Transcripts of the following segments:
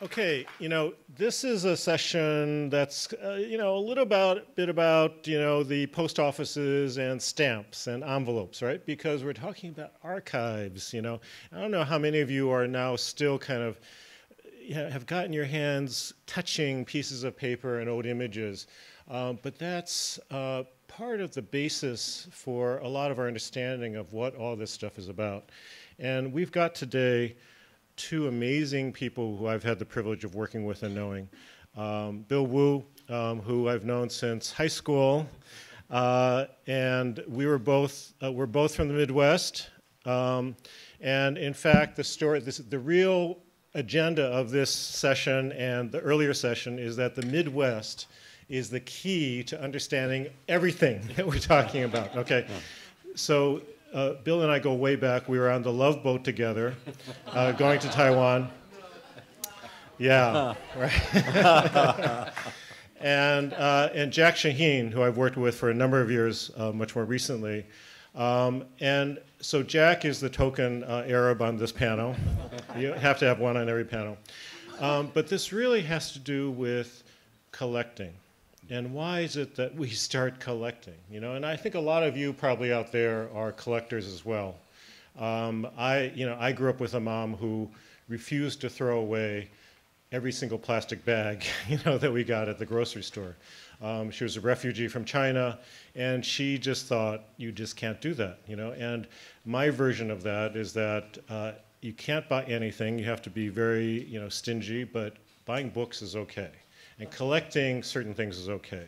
Okay, this is a session that's, a little bit about, the post offices and stamps and envelopes, right? Because we're talking about archives, I don't know how many of you are now still kind of, have gotten your hands touching pieces of paper and old images. But that's part of the basis for a lot of our understanding of what all this stuff is about. And we've got today two amazing people who I've had the privilege of working with and knowing. Bill Wu, who I've known since high school, and we're both from the Midwest. And in fact, the real agenda of this session and the earlier session is that the Midwest is the key to understanding everything that we're talking about. Okay, so. Bill and I go way back. We were on the Love Boat together, going to Taiwan. Yeah, right. and Jack Shaheen, who I've worked with for a number of years, much more recently. And so Jack is the token Arab on this panel. You have to have one on every panel. But this really has to do with collecting. And why is it that we start collecting? And I think a lot of you probably out there are collectors as well. I grew up with a mom who refused to throw away every single plastic bag, that we got at the grocery store. She was a refugee from China, and she just thought, you just can't do that, And my version of that is that you can't buy anything. You have to be very, stingy, but buying books is okay. And collecting certain things is okay.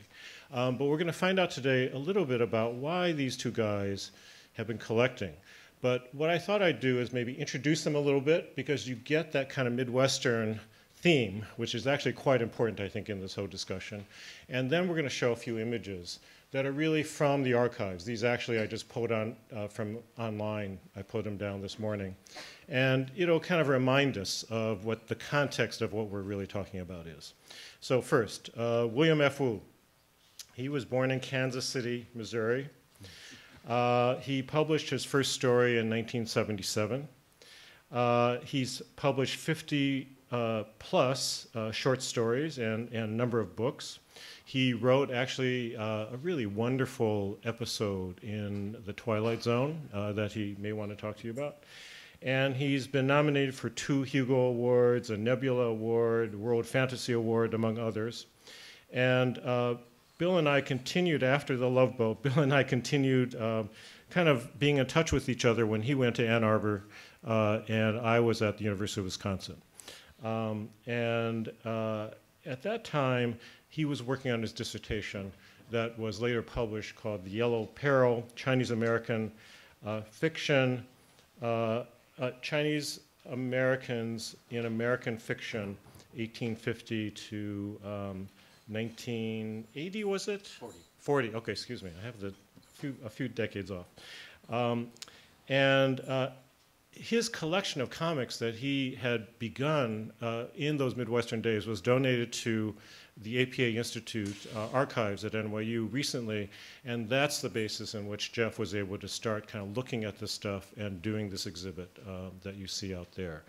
But we're going to find out today a little bit about why these two guys have been collecting. But what I thought I'd do is maybe introduce them a little bit, because you get that kind of Midwestern theme, which is actually quite important, I think, in this whole discussion. And then we're going to show a few images that are really from the archives. These actually I just pulled on from online. I put them down this morning. And it'll kind of remind us of what the context of what we're really talking about is. So first, William F. Wu. He was born in Kansas City, Missouri. He published his first story in 1977. He's published 50 plus short stories and a number of books. He wrote actually a really wonderful episode in The Twilight Zone that he may want to talk to you about. And he's been nominated for 2 Hugo Awards, a Nebula Award, World Fantasy Award, among others. And Bill and I continued after the Love Boat. Bill and I continued kind of being in touch with each other when he went to Ann Arbor and I was at the University of Wisconsin. At that time, he was working on his dissertation that was later published called The Yellow Peril, Chinese American Fiction, Chinese Americans in American Fiction, 1850 to 1980, was it? 40. 40, okay, excuse me. I have a few decades off. His collection of comics that he had begun in those Midwestern days was donated to the APA Institute archives at NYU recently, and that's the basis in which Jeff was able to start kind of looking at this stuff and doing this exhibit that you see out there.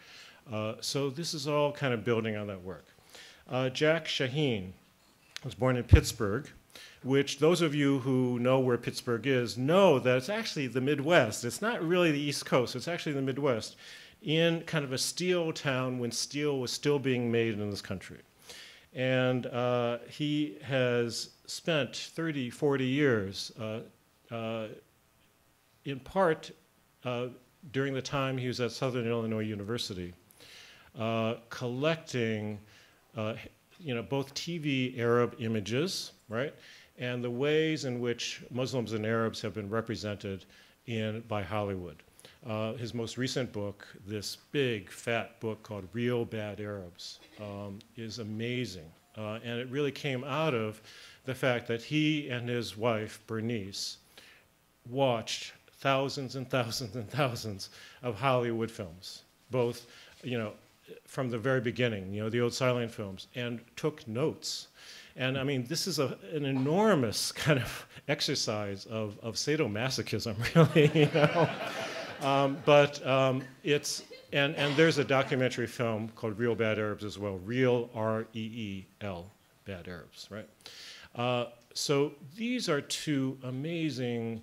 So this is all kind of building on that work. Jack Shaheen was born in Pittsburgh, which those of you who know where Pittsburgh is know that it's actually the Midwest. It's not really the East Coast, it's actually the Midwest, in kind of a steel town when steel was still being made in this country. And he has spent 30, 40 years, in part during the time he was at Southern Illinois University, collecting both TV Arab images, right? And the ways in which Muslims and Arabs have been represented by Hollywood. His most recent book, this big, fat book called Real Bad Arabs, is amazing. And it really came out of the fact that he and his wife, Bernice, watched thousands and thousands and thousands of Hollywood films, both, from the very beginning, the old silent films, and took notes. And I mean, this is an enormous kind of exercise of sadomasochism, really, But it's And there's a documentary film called Real Bad Arabs as well, Real, R-E-E-L, Bad Arabs, right? So these are two amazing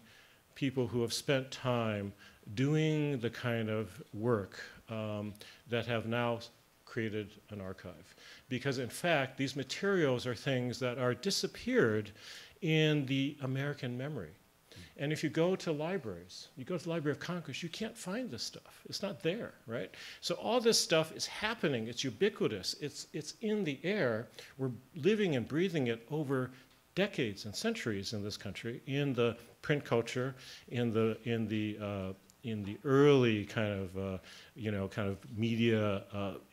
people who have spent time doing the kind of work that have now created an archive. Because in fact, these materials are things that are disappeared in the American memory. And if you go to libraries, you go to the Library of Congress, you can't find this stuff. It's not there, right? So all this stuff is happening. It's ubiquitous. It's in the air. We're living and breathing it over decades and centuries in this country, in the print culture, in the early kind of media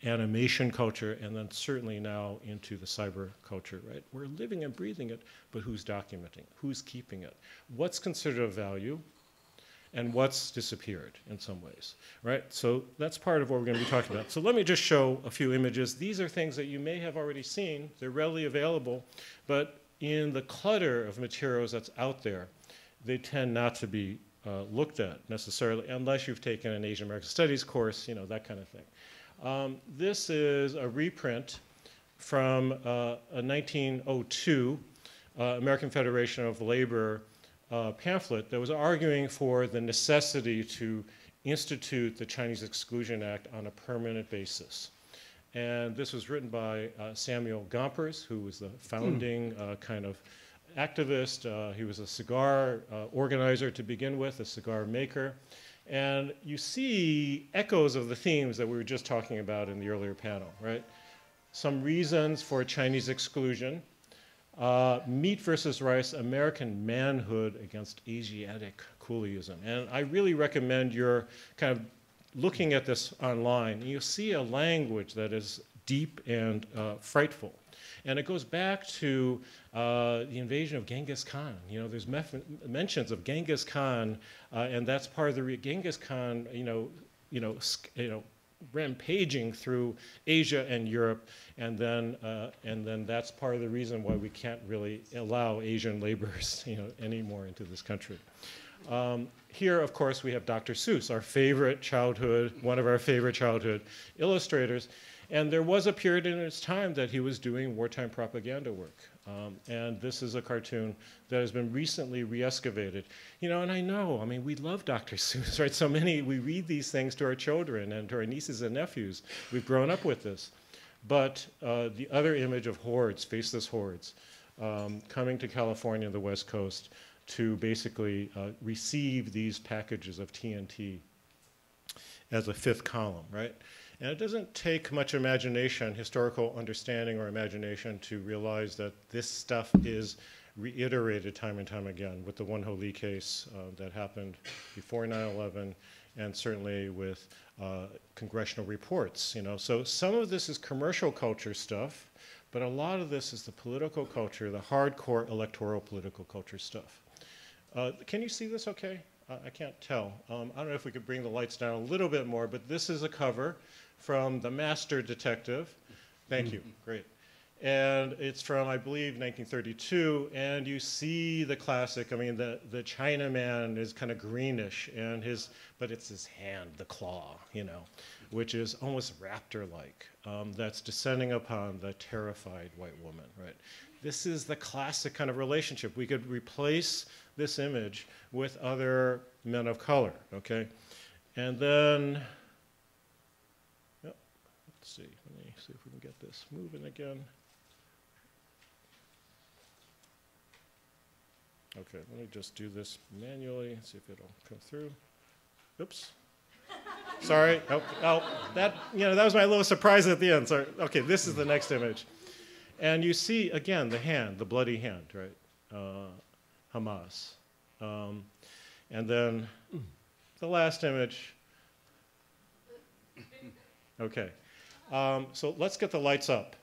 animation culture, and then certainly now into the cyber culture, right? We're living and breathing it, but who's documenting? Who's keeping it? What's considered of value, and what's disappeared in some ways, right? So that's part of what we're going to be talking about. So let me just show a few images. These are things that you may have already seen. They're readily available, but in the clutter of materials that's out there, they tend not to be looked at necessarily, unless you've taken an Asian American Studies course, that kind of thing. This is a reprint from a 1902 American Federation of Labor pamphlet that was arguing for the necessity to institute the Chinese Exclusion Act on a permanent basis. And this was written by Samuel Gompers, who was the founding kind of activist. He was a cigar organizer to begin with, a cigar maker. And you see echoes of the themes that we were just talking about in the earlier panel, right? Some reasons for Chinese exclusion, meat versus rice, American manhood against Asiatic coolieism. And I really recommend your kind of looking at this online. You'll see a language that is deep and frightful. And it goes back to the invasion of Genghis Khan. There's mentions of Genghis Khan, and that's part of the Genghis Khan, rampaging through Asia and Europe, and then that's part of the reason why we can't really allow Asian laborers, anymore into this country. Here, of course, we have Dr. Seuss, our favorite childhood, one of our favorite childhood illustrators. And there was a period in its time that he was doing wartime propaganda work. And this is a cartoon that has been recently re-excavated. And I know, we love Dr. Seuss, right? So many, we read these things to our children and to our nieces and nephews. We've grown up with this. But the other image of hordes, faceless hordes, coming to California and the West Coast to basically receive these packages of TNT as a fifth column, right? And it doesn't take much imagination, historical understanding or imagination, to realize that this stuff is reiterated time and time again with the Won-Ho Lee case that happened before 9/11, and certainly with congressional reports. So some of this is commercial culture stuff, but a lot of this is the political culture, the hardcore electoral political culture stuff. Can you see this okay? I can't tell. I don't know if we could bring the lights down a little bit more, but this is a cover from The Master Detective. Thank you, great. And it's from, I believe, 1932, and you see the classic. The Chinaman is kind of greenish, but it's his hand, the claw, which is almost raptor-like, that's descending upon the terrified white woman, right? This is the classic kind of relationship. We could replace this image with other men of color, okay? And then, let's see, let me see if we can get this moving again. Okay, let me just do this manually, see if it'll come through. Oops. Sorry, that was my little surprise at the end. Sorry. Okay, this is the next image. And you see, again, the hand, the bloody hand, right? Hamas. And then the last image. Okay. So let's get the lights up.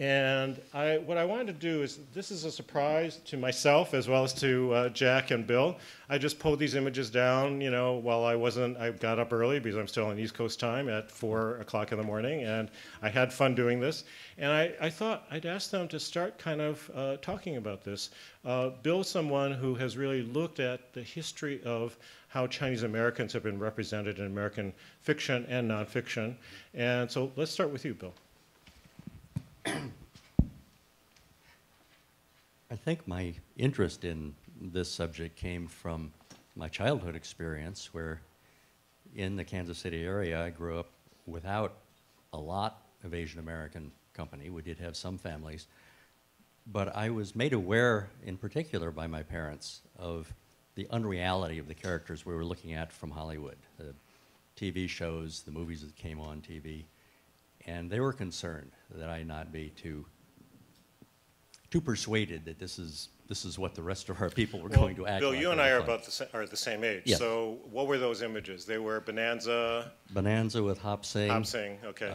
And what I wanted to do is, this is a surprise to myself as well as to Jack and Bill. I just pulled these images down, while I got up early because I'm still on East Coast time at 4 o'clock in the morning, and I had fun doing this. And I thought I'd ask them to start kind of talking about this. Bill's someone who has really looked at the history of how Chinese Americans have been represented in American fiction and nonfiction. And so let's start with you, Bill. I think my interest in this subject came from my childhood experience, where in the Kansas City area I grew up without a lot of Asian American company. We did have some families, but I was made aware in particular by my parents of the unreality of the characters we were looking at from Hollywood, the TV shows, the movies that came on TV, and they were concerned that I not be too persuaded that this is what the rest of our people were going to act Bill, like. you and I are about the same age. Yes. So what were those images? They were Bonanza. Bonanza with Hop Sing. Hop Sing. Okay.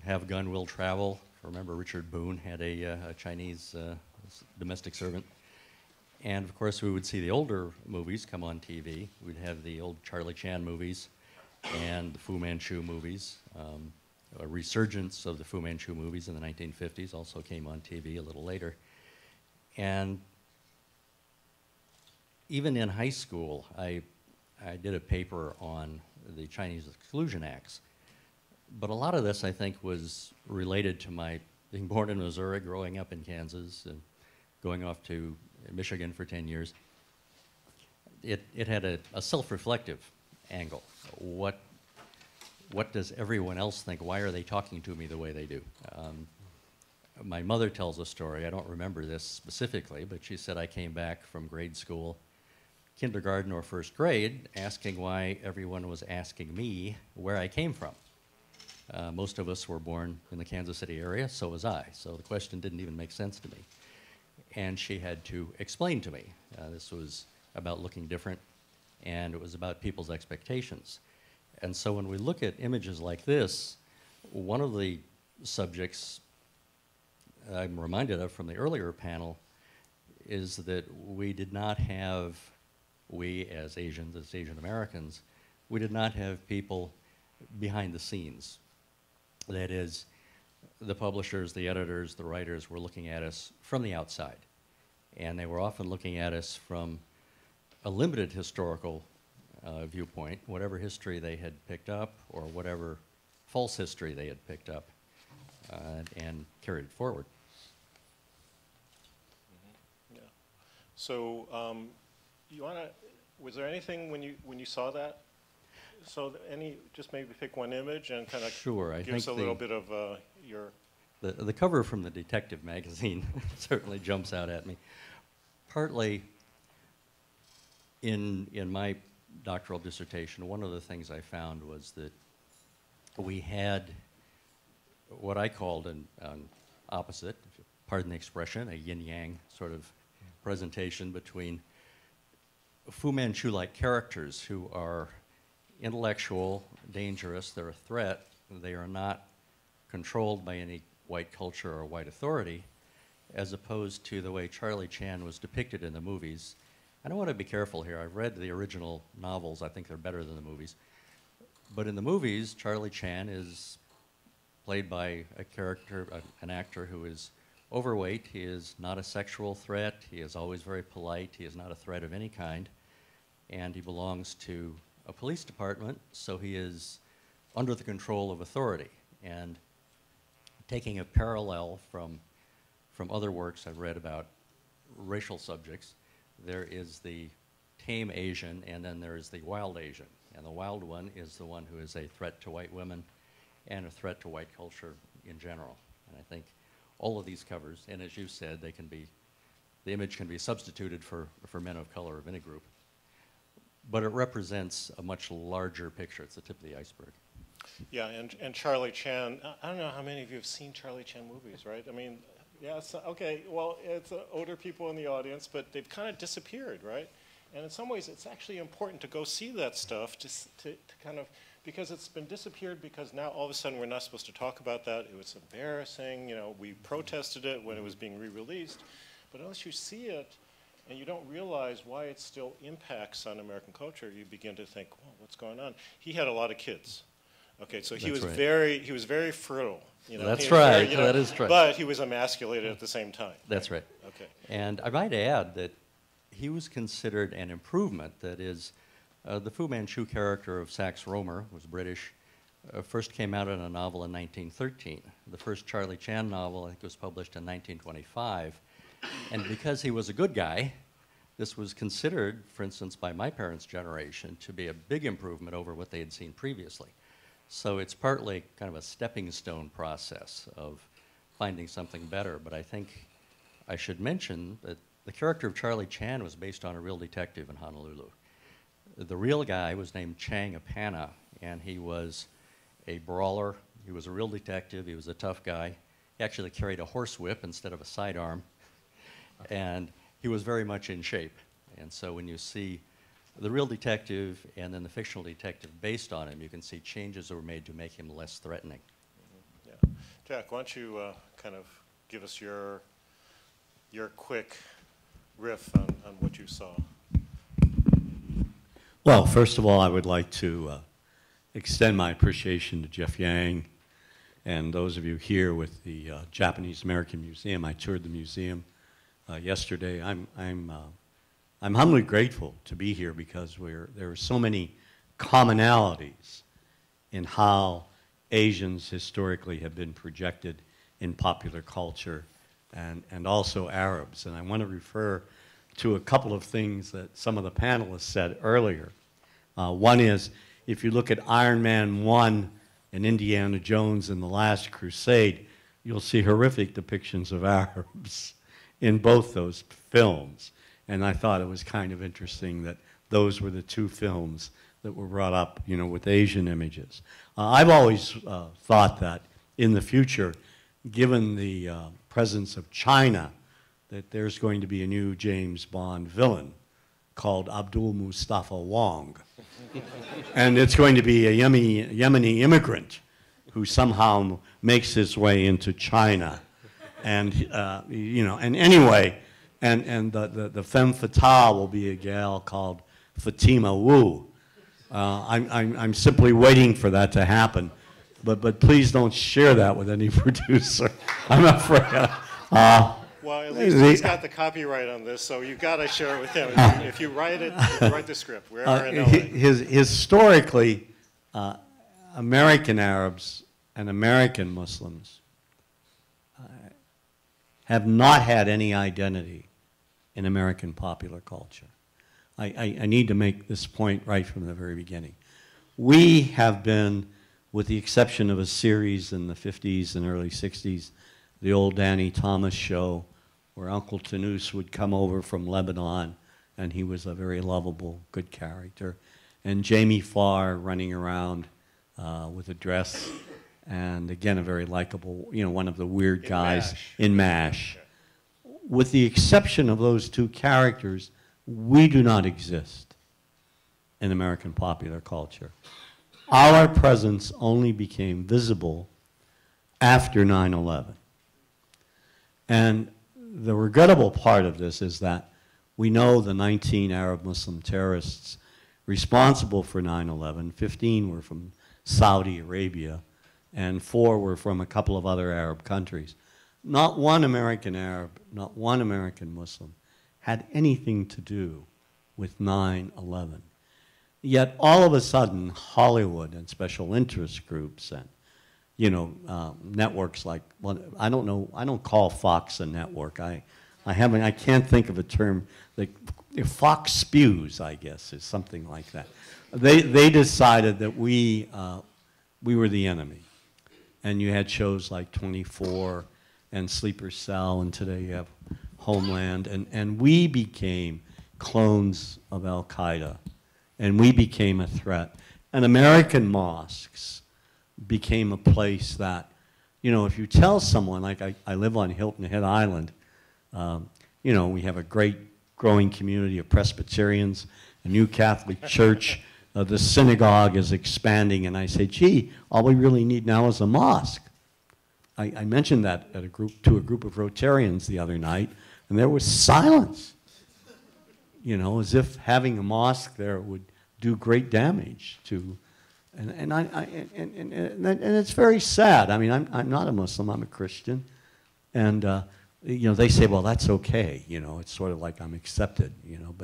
Have Gun Will Travel. Remember Richard Boone had a Chinese domestic servant. And of course we would see the older movies come on TV. We'd have the old Charlie Chan movies and the Fu Manchu movies. A resurgence of the Fu Manchu movies in the 1950s also came on TV a little later. And even in high school, I did a paper on the Chinese Exclusion Acts. But a lot of this, I think, was related to my being born in Missouri, growing up in Kansas, and going off to Michigan for 10 years. It had a self-reflective angle. What does everyone else think? Why are they talking to me the way they do? My mother tells a story. I don't remember this specifically, but she said I came back from grade school, kindergarten or first grade, asking why everyone was asking me where I came from. Most of us were born in the Kansas City area, so was I. So the question didn't even make sense to me. And she had to explain to me. This was about looking different, and it was about people's expectations. And so when we look at images like this, one of the subjects I'm reminded of from the earlier panel is that we did not have, we as Asians, as Asian Americans, we did not have people behind the scenes. That is, the publishers, the editors, the writers were looking at us from the outside. And they were often looking at us from a limited historical viewpoint, whatever history they had picked up or whatever false history they had picked up and carried forward. Mm-hmm. Yeah. So was there anything when you saw that? So just maybe pick one image and kind of sure, give us a little bit of your... The cover from the Detective magazine certainly jumps out at me. Partly in my doctoral dissertation, one of the things I found was that we had what I called an opposite, pardon the expression, a yin-yang sort of presentation between Fu Manchu-like characters who are intellectual, dangerous, they're a threat, they are not controlled by any white culture or white authority, as opposed to the way Charlie Chan was depicted in the movies. And I want to be careful here. I've read the original novels. I think they're better than the movies. But in the movies, Charlie Chan is played by a character, an actor who is overweight. He is not a sexual threat. He is always very polite. He is not a threat of any kind. And he belongs to a police department, so he is under the control of authority. And taking a parallel from other works I've read about racial subjects, there is the tame Asian, and then there is the wild Asian. And the wild one is the one who is a threat to white women and a threat to white culture in general. And I think all of these covers, and as you said, they can be, the image can be substituted for men of color of any group. But it represents a much larger picture. It's the tip of the iceberg. Yeah, and Charlie Chan, I don't know how many of you have seen Charlie Chan movies, right? I mean, yeah, okay, well, it's older people in the audience, but they've kind of disappeared, right? And in some ways, it's actually important to go see that stuff to kind of because it's been disappeared because now all of a sudden we're not supposed to talk about that. It was embarrassing. You know, we protested it when it was being re-released. But unless you see it and you don't realize why it still impacts on American culture, you begin to think, well, what's going on? He had a lot of kids. Okay, so he was very fertile. You know, That's right. Very, you know, that is true. But he was emasculated at the same time. That's right. Okay. And I might add that he was considered an improvement. That is, the Fu Manchu character of Sax Rohmer, who was British, first came out in a novel in 1913. The first Charlie Chan novel, I think, was published in 1925. And because he was a good guy, this was considered, for instance, by my parents' generation, to be a big improvement over what they had seen previously. So it's partly kind of a stepping stone process of finding something better. But I think I should mention that the character of Charlie Chan was based on a real detective in Honolulu. The real guy was named Chang Apana, and he was a brawler. He was a real detective. He was a tough guy. He actually carried a horsewhip instead of a sidearm. And he was very much in shape. And so when you see the real detective and then the fictional detective based on him, you can see changes that were made to make him less threatening. Yeah. Jack, why don't you kind of give us your quick riff on what you saw? Well, first of all, I would like to extend my appreciation to Jeff Yang and those of you here with the Japanese American Museum. I toured the museum yesterday. I'm humbly grateful to be here because there are so many commonalities in how Asians historically have been projected in popular culture and also Arabs. And I want to refer to a couple of things that some of the panelists said earlier. One is, if you look at Iron Man 1 and Indiana Jones and the Last Crusade, you'll see horrific depictions of Arabs in both those films. And I thought it was kind of interesting that those were the two films that were brought up, you know, with Asian images. I've always thought that in the future, given the presence of China, that there's going to be a new James Bond villain called Abdul Mustafa Wong. And it's going to be a Yemeni immigrant who somehow makes his way into China. And, you know, and anyway, and the femme fatale will be a gal called Fatima Wu. I'm simply waiting for that to happen. But please don't share that with any producer. I'm afraid. Well, at least he's got the copyright on this, so you've got to share it with him. If you write it, if you write the script, wherever in LA. Historically, American Arabs and American Muslims have not had any identity in American popular culture. I need to make this point right from the very beginning. We have been, with the exception of a series in the 50s and early 60s, the old Danny Thomas show, where Uncle Tanous would come over from Lebanon, and he was a very lovable, good character. And Jamie Farr running around with a dress, and again, a very likable, you know, one of the weird guys in MASH. With the exception of those two characters, we do not exist in American popular culture. Our presence only became visible after 9/11. And the regrettable part of this is that we know the 19 Arab Muslim terrorists responsible for 9/11, 15 were from Saudi Arabia, and 4 were from a couple of other Arab countries. Not one American Arab, not one American Muslim had anything to do with 9/11. Yet all of a sudden, Hollywood and special interest groups and, you know, networks like, well, I don't know, I don't call Fox a network. I can't think of a term. Like, Fox spews, I guess, is something like that. They decided that we were the enemy. And you had shows like 24 and Sleeper Cell, and today you have Homeland. And we became clones of Al-Qaeda. And we became a threat. And American mosques became a place that, you know, if you tell someone, like I live on Hilton Head Island, you know, we have a great growing community of Presbyterians, a new Catholic church, the synagogue is expanding, and I say, gee, all we really need now is a mosque. I mentioned that at to a group of Rotarians the other night, and there was silence. You know, as if having a mosque there would do great damage to, and it's very sad. I mean, I'm not a Muslim, I'm a Christian, and you know, they say, well, that's okay. You know, it's sort of like I'm accepted. You know,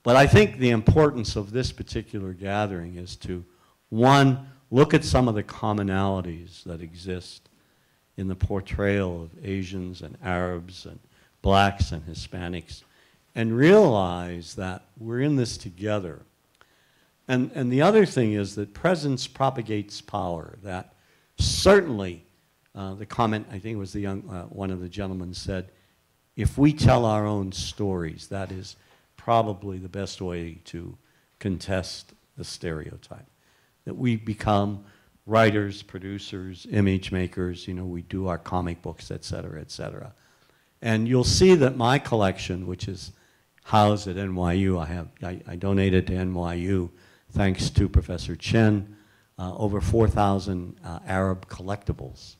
but I think the importance of this particular gathering is to, one, look at some of the commonalities that exist in the portrayal of Asians and Arabs and blacks and Hispanics, and realize that we're in this together. And the other thing is that presence propagates power, that certainly the comment, I think it was the one of the gentlemen said, if we tell our own stories, that is probably the best way to contest the stereotype. That we become writers, producers, image makers, you know, we do our comic books, et cetera, et cetera. And you'll see that my collection, which is housed at NYU, I donated to NYU, thanks to Professor Tchen, over 4,000 Arab collectibles.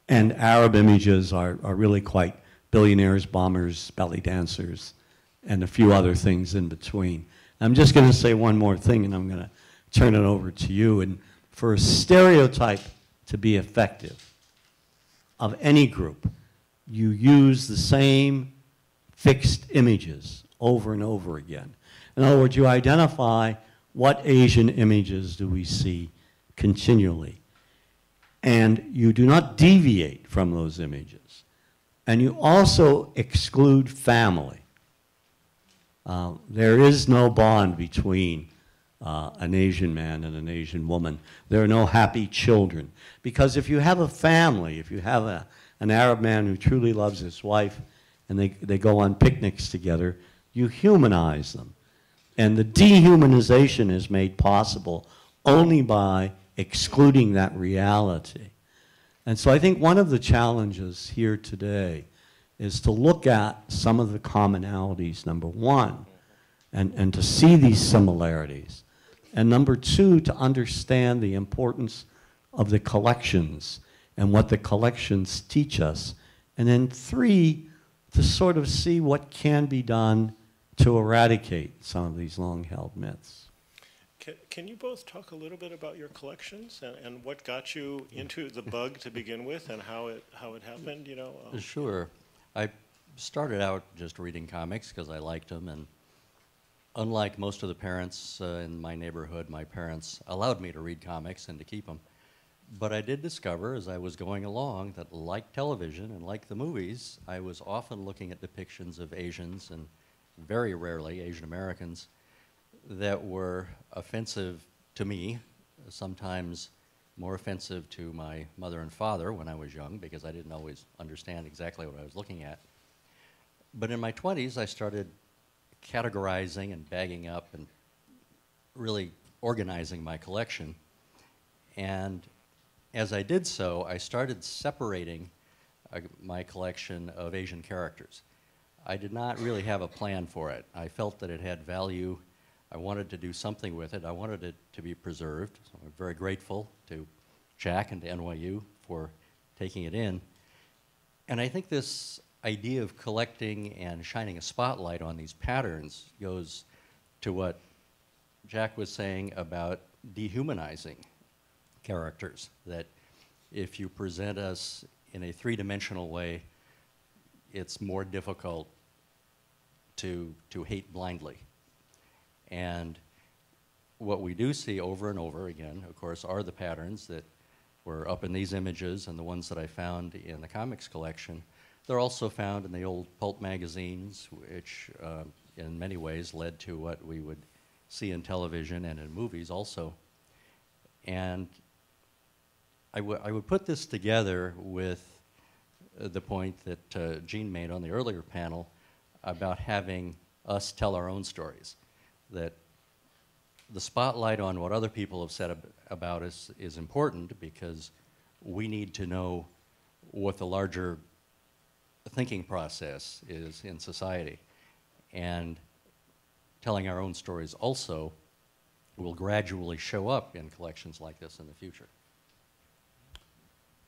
And Arab images are really quite billionaires, bombers, belly dancers, and a few other things in between. I'm just going to say one more thing, and I'm going to turn it over to you. And for a stereotype to be effective of any group, you use the same fixed images over and over again. In other words, you identify what Asian images do we see continually. And you do not deviate from those images. And you also exclude family. There is no bond between an Asian man and an Asian woman. There are no happy children. Because if you have a family, if you have an Arab man who truly loves his wife and they go on picnics together, you humanize them. And the dehumanization is made possible only by excluding that reality. And so I think one of the challenges here today is to look at some of the commonalities, number one, and to see these similarities. And number two, to understand the importance of the collections and what the collections teach us. And then three, to sort of see what can be done to eradicate some of these long-held myths. Can you both talk a little bit about your collections and what got you into the bug to begin with and how it happened? You know. Sure. I started out just reading comics because I liked them, and unlike most of the parents in my neighborhood, my parents allowed me to read comics and to keep them. But I did discover as I was going along that, like television and like the movies, I was often looking at depictions of Asians, and very rarely Asian Americans, that were offensive to me, sometimes more offensive to my mother and father when I was young, because I didn't always understand exactly what I was looking at. But in my 20s, I started categorizing and bagging up and really organizing my collection. And as I did so, I started separating my collection of Asian characters. I did not really have a plan for it. I felt that it had value. I wanted to do something with it. I wanted it to be preserved. So I'm very grateful to Jack and to NYU for taking it in. And I think this idea of collecting and shining a spotlight on these patterns goes to what Jack was saying about dehumanizing characters, that if you present us in a three-dimensional way, it's more difficult to hate blindly. And what we do see over and over again, of course, are the patterns that were up in these images and the ones that I found in the comics collection. They're also found in the old pulp magazines, which in many ways led to what we would see in television and in movies also. And I would put this together with the point that Gene made on the earlier panel about having us tell our own stories. That the spotlight on what other people have said about us is important because we need to know what the larger thinking process is in society. And telling our own stories also will gradually show up in collections like this in the future.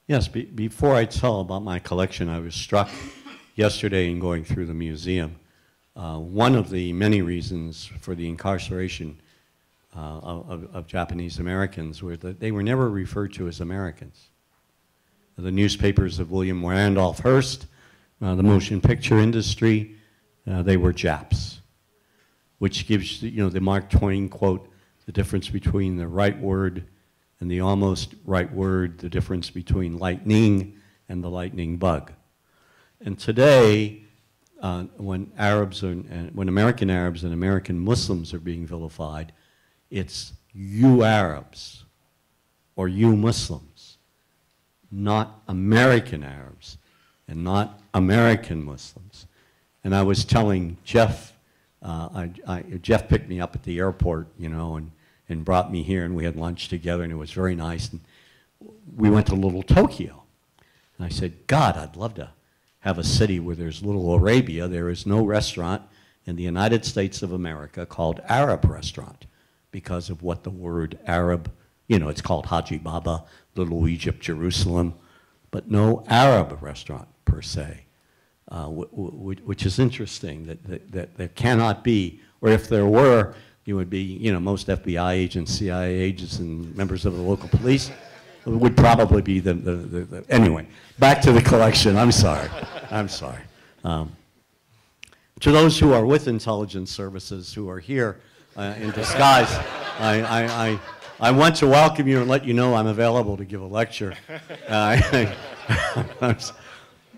Yes, before I tell about my collection, I was struck yesterday in going through the museum. One of the many reasons for the incarceration of Japanese Americans were that they were never referred to as Americans. The newspapers of William Randolph Hearst, the motion picture industry, they were Japs, which gives, the Mark Twain quote, the difference between the right word and the almost right word, the difference between lightning and the lightning bug. And today, when American Arabs and American Muslims are being vilified, it's you Arabs or you Muslims, not American Arabs and not American Muslims. And I was telling Jeff, Jeff picked me up at the airport, and brought me here, and we had lunch together, and it was very nice. And we went to Little Tokyo. And I said, God, I'd love to have a city where there's Little Arabia. There is no restaurant in the United States of America called Arab restaurant because of what the word Arab, it's called Haji Baba, Little Egypt, Jerusalem, but no Arab restaurant per se, which is interesting that there cannot be, or if there were, it would be, most FBI agents, CIA agents, and members of the local police would probably be the anyway, back to the collection. I'm sorry. I'm sorry. To those who are with intelligence services who are here in disguise, I want to welcome you and let you know I'm available to give a lecture.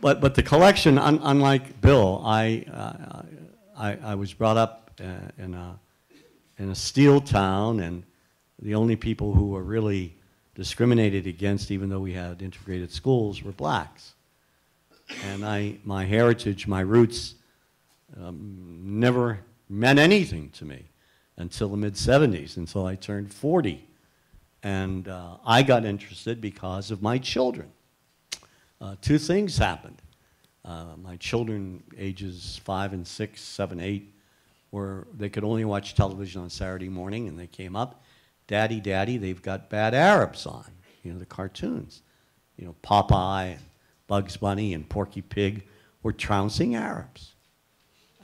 But the collection, unlike Bill, I was brought up in a steel town, and the only people who were really discriminated against, even though we had integrated schools, were blacks. And my heritage, my roots, never meant anything to me until the mid-'70s, until I turned 40. And I got interested because of my children. Two things happened. My children, ages 5 and 6, 7, 8, they could only watch television on Saturday morning, and they came up, Daddy, Daddy, they've got bad Arabs on, the cartoons. Popeye and Bugs Bunny and Porky Pig were trouncing Arabs.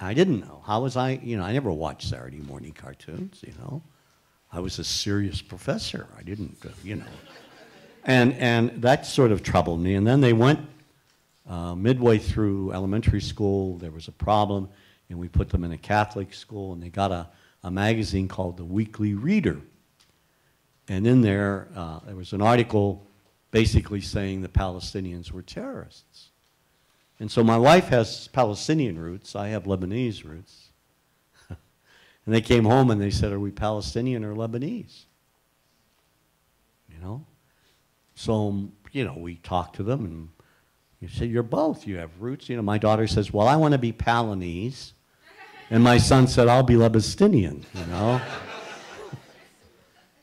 I didn't know. How was I never watched Saturday morning cartoons, I was a serious professor. I didn't, And that sort of troubled me. And then they went midway through elementary school, there was a problem, and we put them in a Catholic school, and they got a magazine called The Weekly Reader. And in there, there was an article basically saying the Palestinians were terrorists. And so my wife has Palestinian roots, I have Lebanese roots. And they came home and they said, are we Palestinian or Lebanese? So, we talked to them, and you say, you're both, you have roots. My daughter says, well, I want to be Palinese. And my son said, I'll be Lebastinian,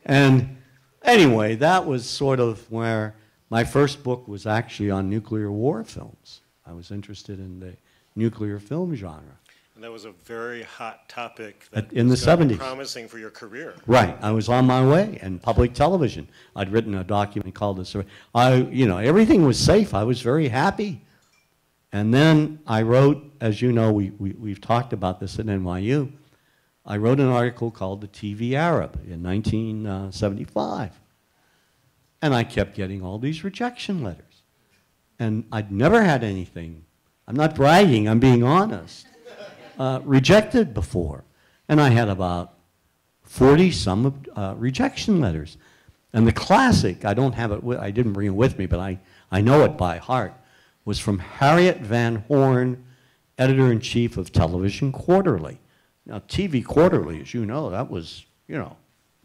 And anyway, that was sort of where my first book was actually on nuclear war films. I was interested in the nuclear film genre. And that was a very hot topic that in the was gonna be 70s. Promising for your career. Right. I was on my way, and public television. I'd written a document called The everything was safe. I was very happy. And then I wrote, as you know, we've talked about this at NYU, I wrote an article called The TV Arab in 1975. And I kept getting all these rejection letters. And I'd never had anything, I'm not bragging, I'm being honest, rejected before. And I had about 40-some rejection letters. And the classic, I don't have it, I didn't bring it with me, but I know it by heart, was from Harriet Van Horn, editor-in-chief of Television Quarterly. Now, TV Quarterly, as you know, that was,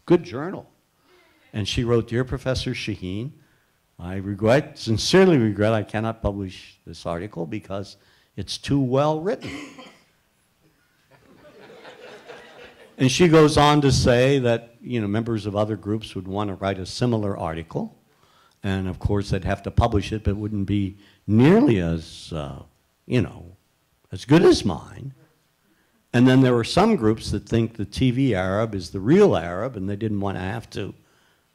good journal. And she wrote, Dear Professor Shaheen, I sincerely regret I cannot publish this article because it's too well written. And she goes on to say that, members of other groups would want to write a similar article. And of course, they'd have to publish it, but it wouldn't be nearly as, as good as mine. And then there were some groups that think the TV Arab is the real Arab, and they didn't want to have to,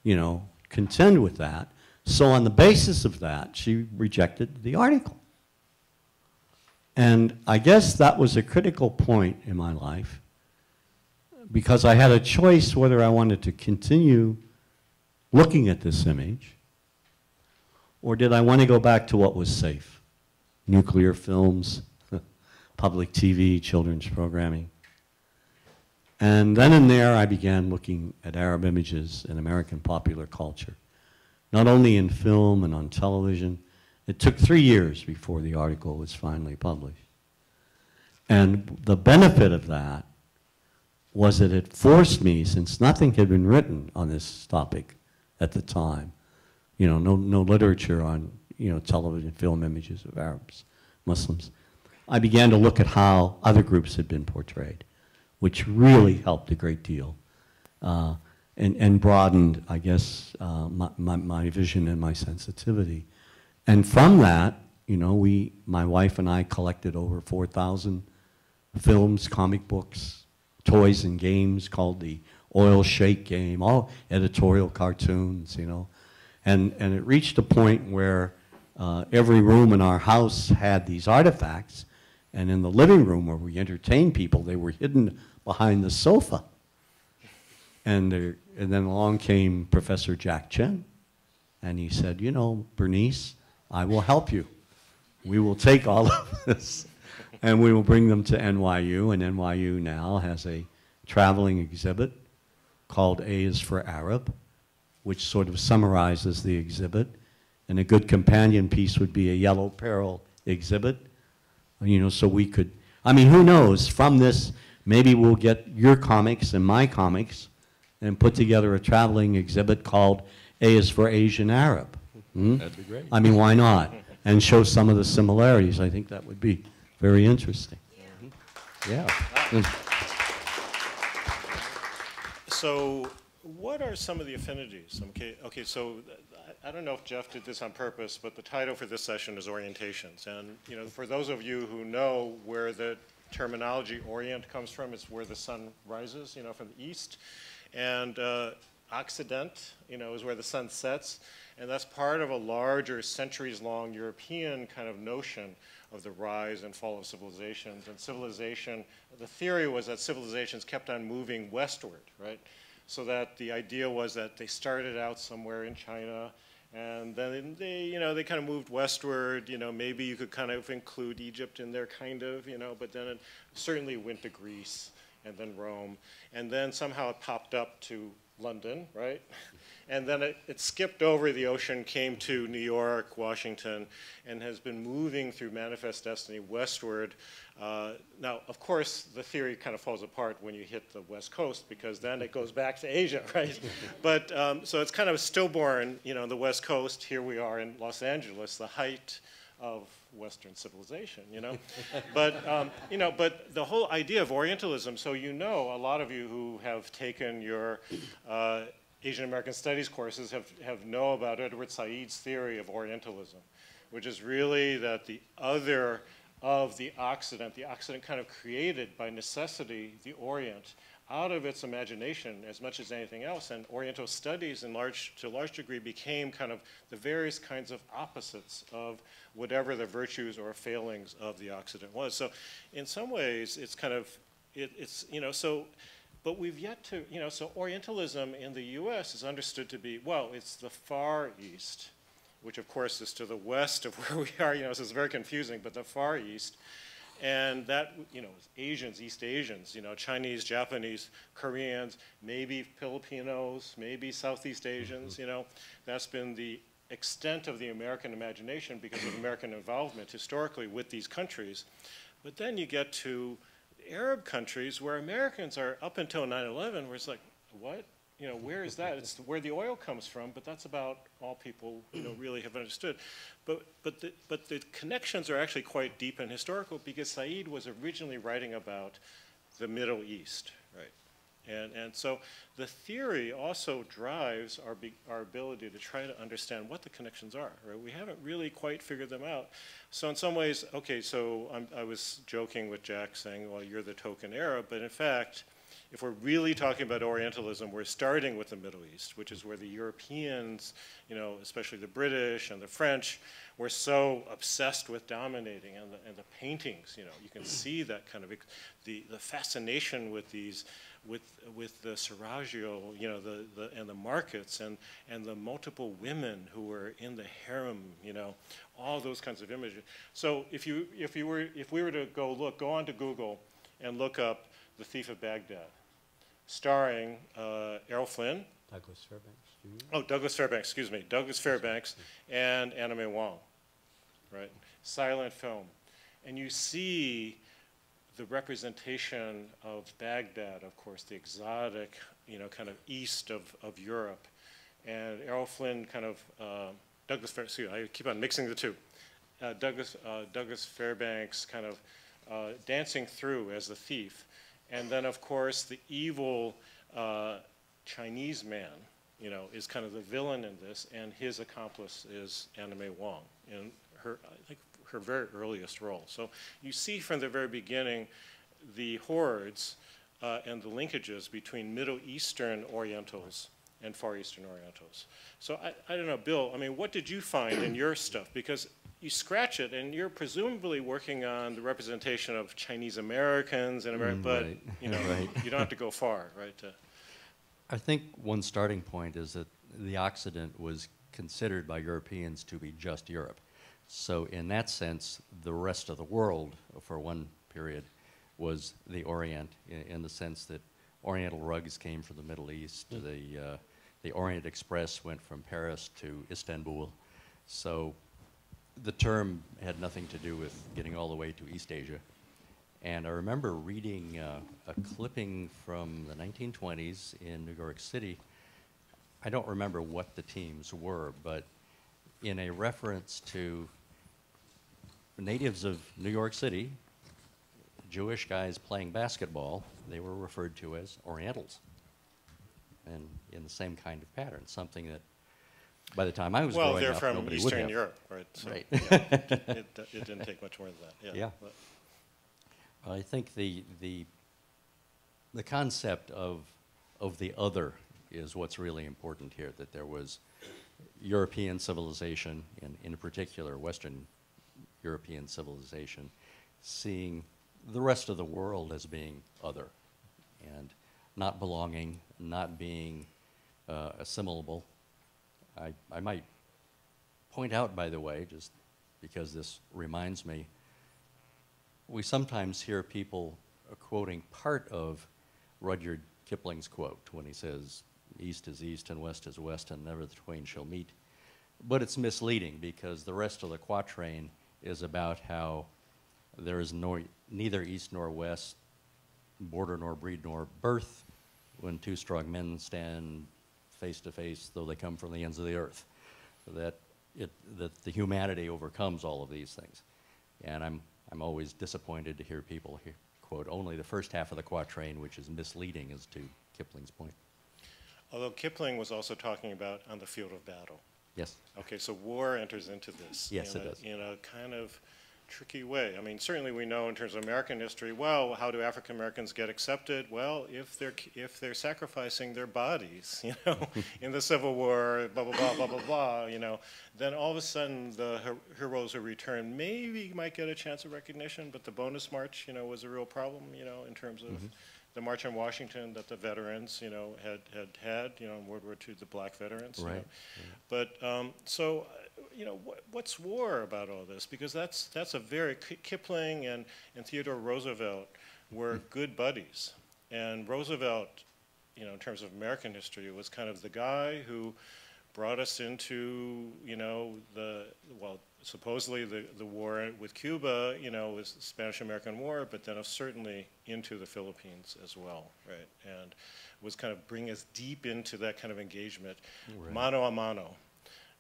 you know, contend with that. So on the basis of that, she rejected the article. And I guess that was a critical point in my life, because I had a choice whether I wanted to continue looking at this image, or did I want to go back to what was safe? Nuclear films, public TV, children's programming. And then and there I began looking at Arab images in American popular culture, not only in film and on television. It took 3 years before the article was finally published. And the benefit of that was that it forced me, since nothing had been written on this topic at the time, you know, no literature on, you know, television film images of Arabs, Muslims, I began to look at how other groups had been portrayed, which really helped a great deal and broadened, I guess, my vision and my sensitivity. And from that, you know, my wife and I collected over 4,000 films, comic books, toys and games called the Oil Shake game, all editorial cartoons, you know. And it reached a point where every room in our house had these artifacts, and in the living room where we entertained people, they were hidden behind the sofa. And then along came Professor Jack Tchen, and he said, you know, Bernice, I will help you. We will take all of this, and we will bring them to NYU, and NYU now has a traveling exhibit called A is for Arab, which sort of summarizes the exhibit. And a good companion piece would be a yellow peril exhibit, you know, so we could, I mean, who knows, from this, maybe we'll get your comics and my comics and put together a traveling exhibit called A is for Asian Arab. That'd be great. I mean, why not? And show some of the similarities. I think that would be very interesting. Yeah. So what are some of the affinities? Okay, so I don't know if Jeff did this on purpose, but the title for this session is Orientations. And, you know, for those of you who know where the terminology Orient comes from, it's where the sun rises, you know, from the east. And Occident, you know, is where the sun sets. And that's part of a larger, centuries-long European kind of notion of the rise and fall of civilizations. And civilization, the theory was that civilizations kept on moving westward, right? So that the idea was that they started out somewhere in China, and then they, you know, they kind of moved westward. You know, maybe you could kind of include Egypt in there, kind of, you know, but then it certainly went to Greece and then Rome, and then somehow it popped up to London, right? And then it skipped over the ocean, came to New York, Washington, and has been moving through manifest destiny westward. Now, of course, the theory kind of falls apart when you hit the West Coast, because then it goes back to Asia, right? But so it's kind of stillborn, you know, on the West Coast. Here we are in Los Angeles, the height of Western civilization, you know. But you know, but the whole idea of Orientalism. So you know, a lot of you who have taken your Asian American Studies courses have know about Edward Said's theory of Orientalism, which is really that the other of the Occident kind of created by necessity the Orient out of its imagination as much as anything else. And Oriental studies to a large degree became kind of the various kinds of opposites of whatever the virtues or failings of the Occident was. So in some ways it's kind of, it's, you know, so, but we've yet to, you know, so Orientalism in the US is understood to be, well, it's the Far East, which of course is to the west of where we are, you know, so it's very confusing, but the Far East. And that, you know, Asians, East Asians, you know, Chinese, Japanese, Koreans, maybe Filipinos, maybe Southeast Asians, you know, that's been the extent of the American imagination because of American involvement historically with these countries. But then you get to Arab countries where Americans are up until 9/11, where it's like, what? You know, where is that? It's where the oil comes from, but that's about all people, you know, really have understood. But the connections are actually quite deep and historical, because Said was originally writing about the Middle East, right? And so the theory also drives our ability to try to understand what the connections are, right? We haven't really quite figured them out. So in some ways, okay, so I was joking with Jack saying, well, you're the token Arab, but in fact, if we're really talking about Orientalism, we're starting with the Middle East, which is where the Europeans, you know, especially the British and the French, were so obsessed with dominating, and the paintings, you know, you can see that kind of the fascination with these, with the seraglio, you know, and the markets and the multiple women who were in the harem, you know, all those kinds of images. So if we were to go onto Google and look up The Thief of Baghdad, starring Errol Flynn. Douglas Fairbanks Jr. Oh, Douglas Fairbanks, excuse me. Douglas Fairbanks and Anna May Wong, right? Silent film. And you see the representation of Baghdad, of course, the exotic, you know, kind of east of Europe. And Errol Flynn kind of, Douglas Fairbanks, I keep on mixing the two. Douglas Fairbanks kind of dancing through as the thief. And then, of course, the evil Chinese man, you know, is kind of the villain in this, and his accomplice is Anna May Wong in her, I think, her very earliest role. So you see from the very beginning the hordes and the linkages between Middle Eastern Orientals and Far Eastern Orientals. So I don't know, Bill, I mean, what did you find in your stuff? Because you scratch it, and you're presumably working on the representation of Chinese Americans and but right. you know, Right. you don't have to go far, right? I think one starting point is that the Occident was considered by Europeans to be just Europe. So in that sense, the rest of the world, for one period, was the Orient, in the sense that Oriental rugs came from the Middle East. The Orient Express went from Paris to Istanbul. So the term had nothing to do with getting all the way to East Asia. And I remember reading a clipping from the 1920s in New York City. I don't remember what the teams were, but in a reference to natives of New York City, Jewish guys playing basketball, they were referred to as Orientals. And in the same kind of pattern, something that by the time I was growing up, from nobody Eastern would have. Europe, right? So, Right. yeah, it didn't take much more than that. Yeah. Yeah. But I think the concept of the other is what's really important here, that there was European civilization, and in particular Western European civilization, seeing the rest of the world as being other and not belonging, not being assimilable. I might point out, by the way, just because this reminds me, we sometimes hear people quoting part of Rudyard Kipling's quote when he says, "East is east and west is west and never the twain shall meet." But it's misleading, because the rest of the quatrain is about how there is neither east nor west, border nor breed nor birth, when two strong men stand face to face, though they come from the ends of the earth. That the humanity overcomes all of these things. And I'm always disappointed to hear people quote only the first half of the quatrain, which is misleading as to Kipling's point. although Kipling was also talking about on the field of battle. Yes. Okay, so war enters into this Yes, it does. in a kind of tricky way. I mean, certainly we know in terms of American history, well, how do African Americans get accepted? Well, if they're sacrificing their bodies, you know, in the Civil War, blah, blah, blah, blah, blah, blah, you know, then all of a sudden the heroes who return maybe might get a chance of recognition, but the bonus march, you know, was a real problem, you know, in terms of the March on Washington that the veterans, you know, had, you know, in World War II, the black veterans. Right. You know. But so, you know, what's war about all this? Because that's a very Kipling and Theodore Roosevelt were good buddies, and Roosevelt, you know, in terms of American history, was kind of the guy who brought us into, you know, supposedly the war with Cuba, you know, was the Spanish-American War, but then certainly into the Philippines as well, right? And was kind of bring us deep into that kind of engagement, mano a mano,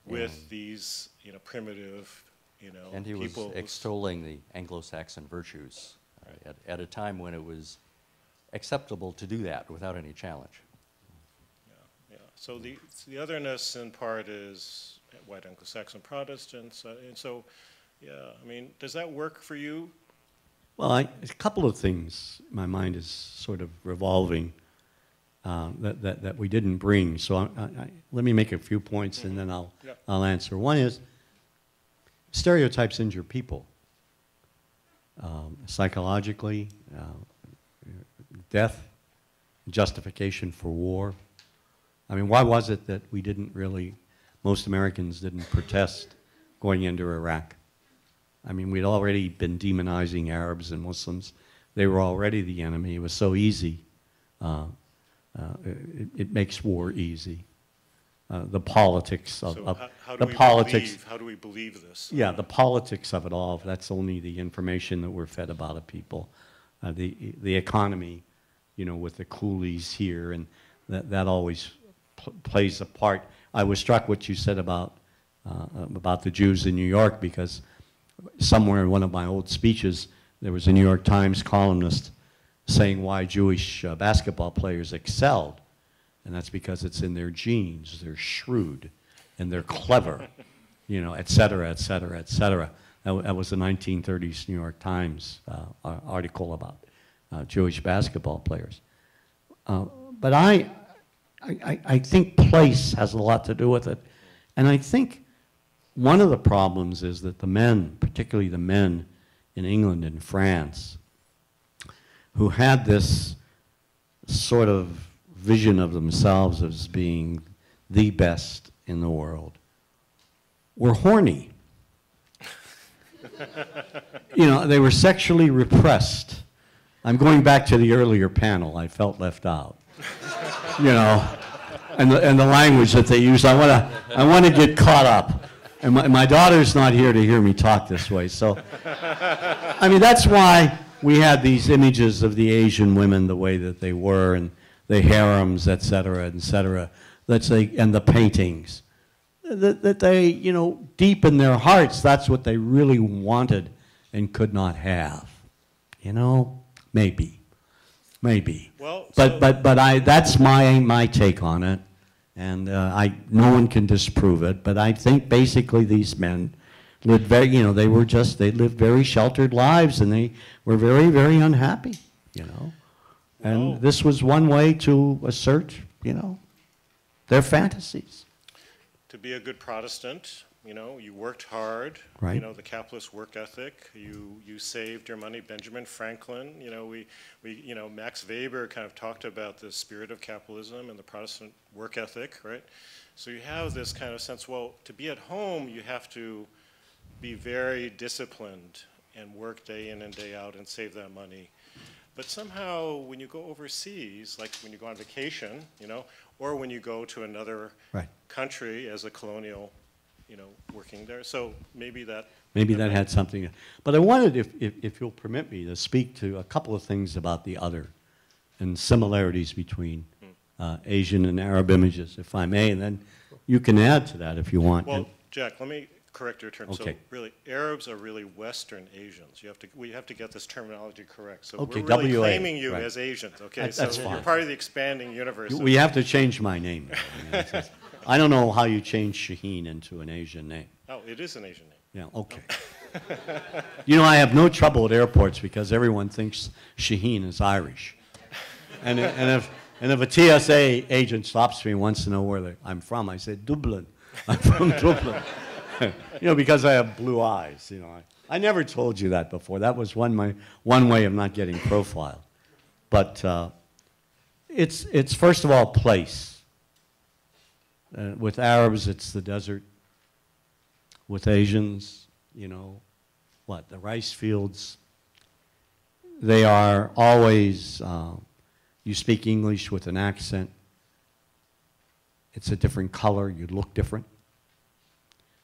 with these, you know, primitive, you know, and he was extolling the Anglo-Saxon virtues at a time when it was acceptable to do that without any challenge. Yeah. So the otherness in part is white Anglo-Saxon Protestants, and so, yeah, I mean, does that work for you? Well, a couple of things my mind is sort of revolving that we didn't bring. So let me make a few points and then I'll answer. One is stereotypes injure people. Psychologically, death, justification for war. I mean, why was it that we didn't really, most Americans didn't protest going into Iraq? I mean, we'd already been demonizing Arabs and Muslims. They were already the enemy. It was so easy. It makes war easy. The politics of, how do we believe this? Yeah, the politics of it all. That's only the information that we're fed about a people. The economy, you know, with the coolies here, and that always plays a part. I was struck what you said about the Jews in New York, because somewhere in one of my old speeches, there was a New York Times columnist saying why Jewish basketball players excelled. And that's because it's in their genes. They're shrewd and they're clever, you know, et cetera, et cetera, et cetera. That was a 1930s New York Times article about Jewish basketball players. But I think place has a lot to do with it. And I think one of the problems is that the men, particularly the men in England and France, who had this sort of vision of themselves as being the best in the world, were horny. You know, they were sexually repressed. I'm going back to the earlier panel. I felt left out. You know, and the language that they use. I want to get caught up. And my daughter's not here to hear me talk this way. So, I mean, that's why we had these images of the Asian women the way that they were, and the harems, et cetera, and the paintings. That they, you know, deep in their hearts, that's what they really wanted and could not have. You know, maybe. Well, but that's my take on it, and no one can disprove it. But I think basically these men lived very, you know, they lived very sheltered lives, and they were very, very unhappy. You know, and this was one way to assert, you know, their fantasies. To be a good Protestant, you know, you worked hard, right. You know, the capitalist work ethic, you saved your money. Benjamin Franklin, you know, you know, Max Weber kind of talked about the spirit of capitalism and the Protestant work ethic, right? So you have this kind of sense, well, to be at home, you have to be very disciplined and work day in and day out and save that money. But somehow when you go overseas, like when you go on vacation, you know, or when you go to another country as a colonial, you know, working there. So maybe that had something. But I wanted, if you'll permit me, to speak to a couple of things about the other and similarities between Asian and Arab images, if I may, and then you can add to that if you want. Well, Jack, let me correct your term. Okay. So really, Arabs are really Western Asians. We have to get this terminology correct. So okay, we're really WA, claiming you as Asians. Okay, that's so fine. You're part of the expanding universe. We have to change my name. I don't know how you change Shaheen into an Asian name. Oh, it is an Asian name. Yeah, okay. You know, I have no trouble at airports because everyone thinks Shaheen is Irish. And if a TSA agent stops me and wants to know where I'm from, I say, Dublin. I'm from Dublin. You know, because I have blue eyes. You know, I never told you that before. That was one way of not getting profiled. But it's first of all place. With Arabs, it's the desert. With Asians, you know, what, the rice fields. They are always, you speak English with an accent. It's a different color, you look different.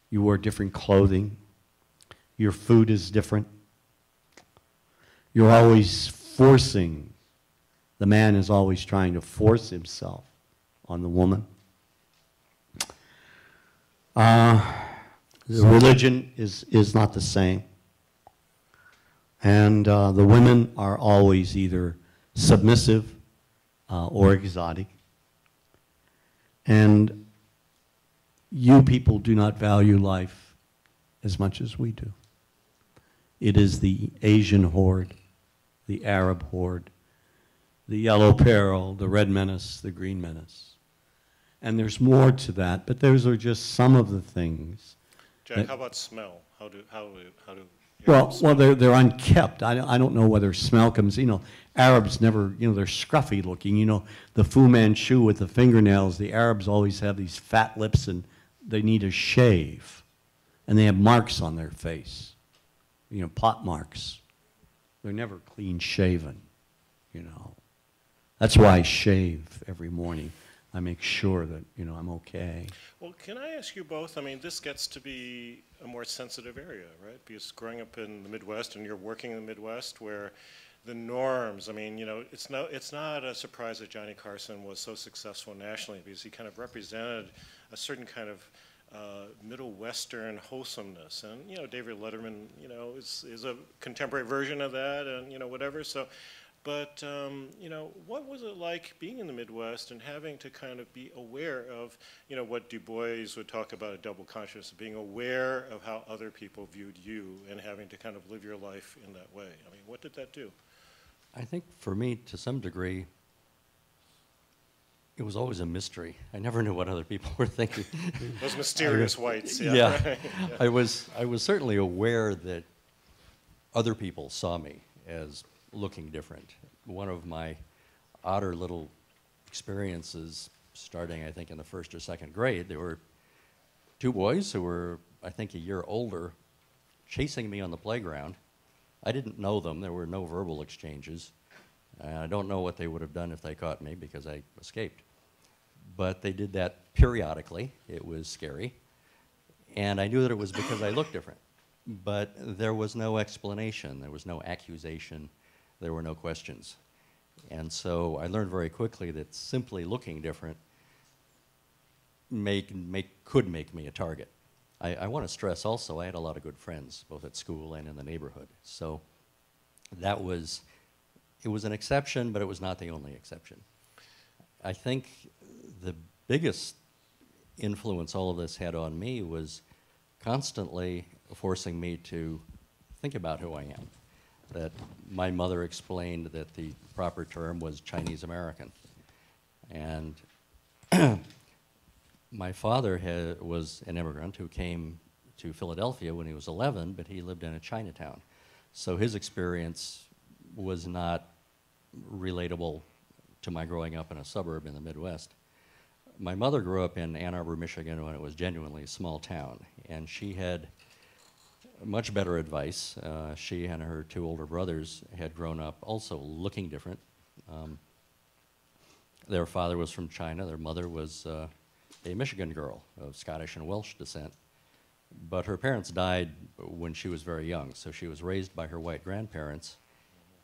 You wear different clothing. Your food is different. You're always forcing, the man is always trying to force himself on the woman. The religion is not the same. And the women are always either submissive, or exotic. And you people do not value life as much as we do. It is the Asian horde, the Arab horde, the yellow peril, the red menace, the green menace. And there's more to that, but those are just some of the things. Jack, how about smell? How do well, they're unkept. I don't know whether smell comes, Arabs never, they're scruffy looking. The Fu Manchu with the fingernails, the Arabs always have these fat lips and they need a shave. And they have marks on their face, pot marks. They're never clean shaven, That's why I shave every morning. I make sure that, I'm okay. Well, can I ask you both, this gets to be a more sensitive area, right? Because growing up in the Midwest and you're working in the Midwest where the norms, it's not a surprise that Johnny Carson was so successful nationally because he kind of represented a certain kind of Middle Western wholesomeness. And, David Letterman, is a contemporary version of that and, whatever. So. But, what was it like being in the Midwest and having to kind of be aware of, what Du Bois would talk about, a double consciousness, being aware of how other people viewed you and having to kind of live your life in that way? What did that do? I think for me, to some degree, it was always a mystery. I never knew what other people were thinking. Those mysterious whites, yeah. Yeah. Right. Yeah. I was certainly aware that other people saw me as looking different. One of my odder little experiences, starting I think in the first or second grade, there were two boys who were, I think, a year older, chasing me on the playground. I didn't know them. There were no verbal exchanges. I don't know what they would have done if they caught me because I escaped. But they did that periodically. It was scary. And I knew that it was because I looked different. But there was no explanation. There was no accusation. There were no questions. And so I learned very quickly that simply looking different could make me a target. I want to stress also, I had a lot of good friends, both at school and in the neighborhood. So it was an exception, but it was not the only exception. I think the biggest influence all of this had on me was constantly forcing me to think about who I am. That my mother explained that the proper term was Chinese American. And my father was an immigrant who came to Philadelphia when he was 11, but he lived in a Chinatown. So his experience was not relatable to my growing up in a suburb in the Midwest. My mother grew up in Ann Arbor, Michigan, when it was genuinely a small town, and she had much better advice. She and her two older brothers had grown up also looking different. Their father was from China. Their mother was a Michigan girl of Scottish and Welsh descent. But her parents died when she was very young, so she was raised by her white grandparents.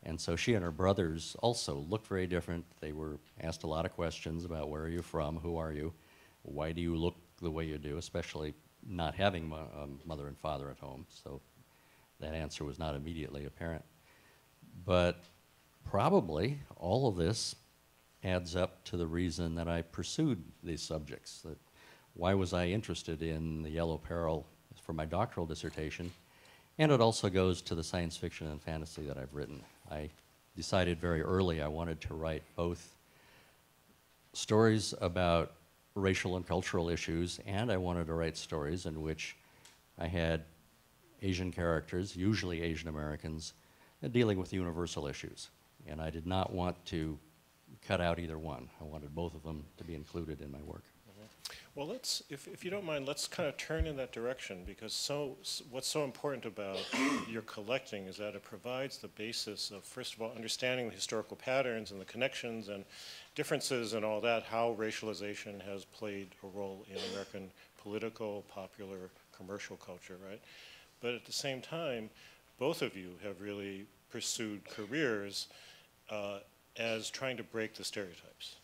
And so she and her brothers also looked very different. They were asked a lot of questions about where are you from, who are you, why do you look the way you do, especially not having mother and father at home, so that answer was not immediately apparent. But probably all of this adds up to the reason that I pursued these subjects. That why was I interested in the yellow peril for my doctoral dissertation? And it also goes to the science fiction and fantasy that I've written. I decided very early I wanted to write both stories about racial and cultural issues, and I wanted to write stories in which I had Asian characters, usually Asian Americans, dealing with universal issues. And I did not want to cut out either one. I wanted both of them to be included in my work. Well, if you don't mind, let's kind of turn in that direction, because what's so important about your collecting is that it provides the basis of, first of all, understanding the historical patterns and the connections and differences and all that, how racialization has played a role in American political, popular, commercial culture, right? But at the same time, both of you have really pursued careers as trying to break the stereotypes.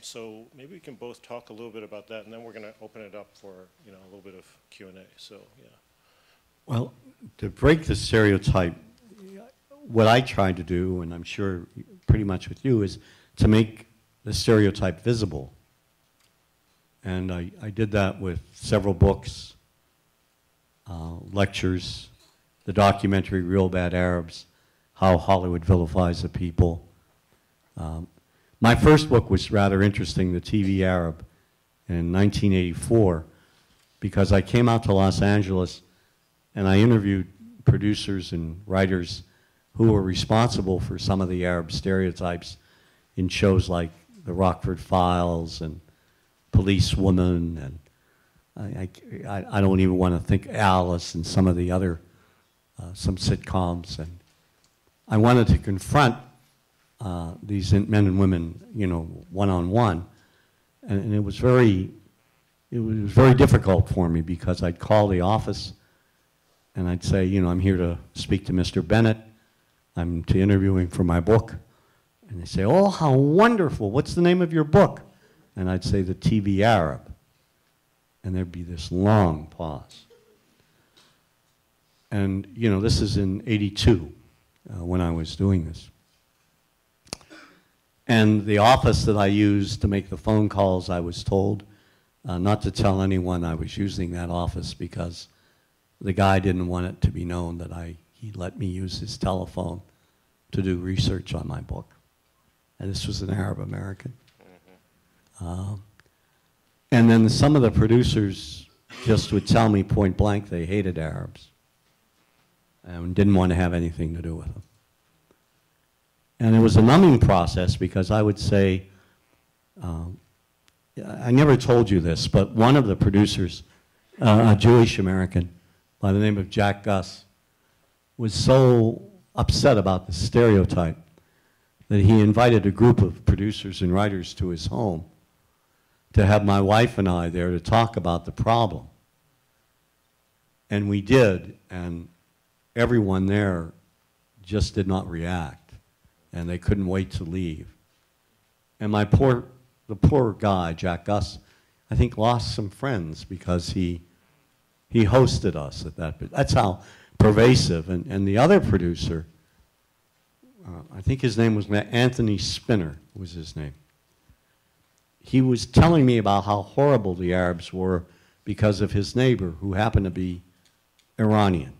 So maybe we can both talk a little bit about that, and then we're going to open it up for a little bit of Q&A. So yeah. Well, to break the stereotype, what I tried to do, and I'm sure pretty much with you, is to make the stereotype visible. And I did that with several books, lectures, the documentary Real Bad Arabs, How Hollywood Vilifies the People. My first book was rather interesting, The TV Arab, in 1984, because I came out to Los Angeles and I interviewed producers and writers who were responsible for some of the Arab stereotypes in shows like The Rockford Files and Policewoman, and I don't even want to think Alice and some of the other, some sitcoms. And I wanted to confront these men and women, you know, one-on-one. And it was very difficult for me because I'd call the office and I'd say, you know, I'm here to speak to Mr. Bennett. I'm to interview him for my book. And they say, oh, how wonderful. What's the name of your book? And I'd say, The TV Arab. And there'd be this long pause. And, you know, this is in '82 when I was doing this. And the office that I used to make the phone calls, I was told not to tell anyone I was using that office because the guy didn't want it to be known that he let me use his telephone to do research on my book. And this was an Arab American. And then some of the producers just would tell me point blank they hated Arabs and didn't want to have anything to do with them. And it was a numbing process because I would say, I never told you this, but one of the producers, a Jewish American by the name of Jack Gus, was so upset about the stereotype that he invited a group of producers and writers to his home to have my wife and I there to talk about the problem. And we did, and everyone there just did not react, and they couldn't wait to leave. And the poor guy, Jack Gus, I think lost some friends because he hosted us at that. That's how pervasive. And the other producer, I think his name was Anthony Spinner, was his name. He was telling me about how horrible the Arabs were because of his neighbor, who happened to be Iranian.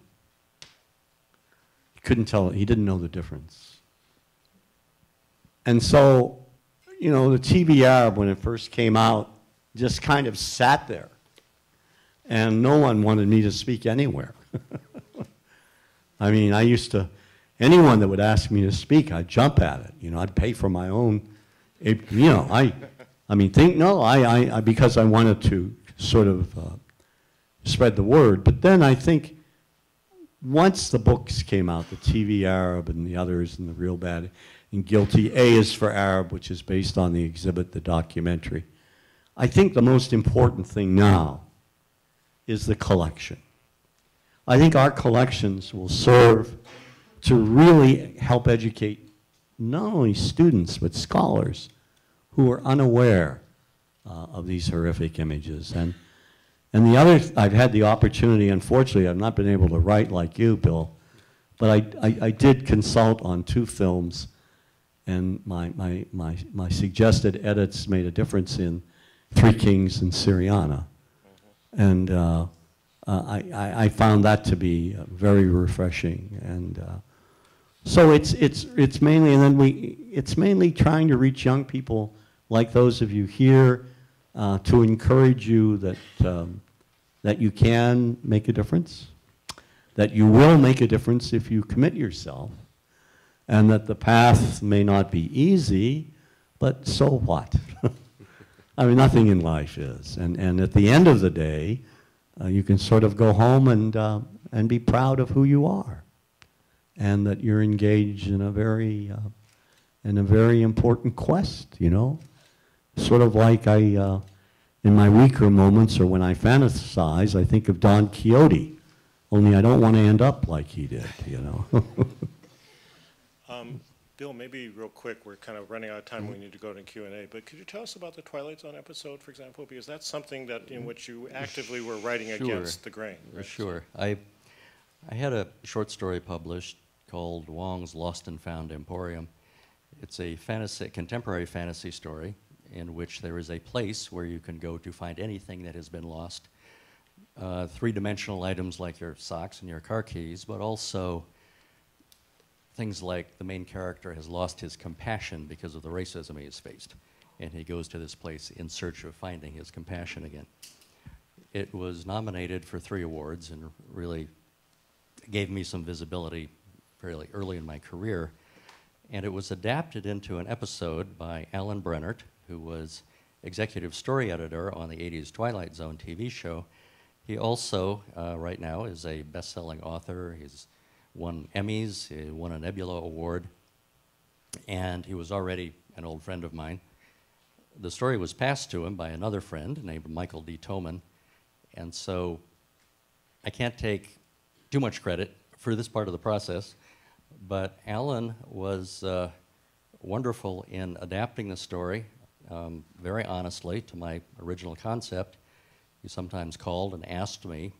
He couldn't tell, he didn't know the difference. And so, you know, the TV Arab, when it first came out, just kind of sat there. And no one wanted me to speak anywhere. I mean, I used to, anyone that would ask me to speak, I'd jump at it. You know, I'd pay for my own, you know, because I wanted to sort of spread the word. But then I think once the books came out, the TV Arab and the others and the Real Bad and Guilty, A is for Arab, which is based on the exhibit, the documentary. I think the most important thing now is the collection. I think our collections will serve to really help educate not only students, but scholars who are unaware of these horrific images. And the other, I've had the opportunity, unfortunately, I've not been able to write like you, Bill, but I did consult on 2 films, and my suggested edits made a difference in Three Kings and Syriana. And I found that to be very refreshing. And so it's mainly, and then it's mainly trying to reach young people like those of you here to encourage you that you can make a difference, that you will make a difference if you commit yourself, and that the path may not be easy, but so what? I mean, nothing in life is. And at the end of the day, you can sort of go home and be proud of who you are, and that you're engaged in a very important quest, you know? Sort of like in my weaker moments or when I fantasize, I think of Don Quixote, only I don't want to end up like he did, you know? Bill, maybe real quick, we're kind of running out of time. We need to go to Q&A, but could you tell us about the Twilight Zone episode, for example? Because that's something that in which you actively were writing against the grain. Right? Sure. I had a short story published called Wong's Lost and Found Emporium. It's a contemporary fantasy story in which there is a place where you can go to find anything that has been lost. Three-dimensional items like your socks and your car keys, but also things like the main character has lost his compassion because of the racism he has faced. And he goes to this place in search of finding his compassion again. It was nominated for 3 awards and really gave me some visibility fairly early in my career. And it was adapted into an episode by Alan Brennert, who was executive story editor on the 80s Twilight Zone TV show. He also, right now, is a best-selling author. He's won Emmys, he won a Nebula Award, and he was already an old friend of mine. The story was passed to him by another friend named Michael D. Toman, and so I can't take too much credit for this part of the process, but Alan was wonderful in adapting the story very honestly to my original concept. He sometimes called and asked me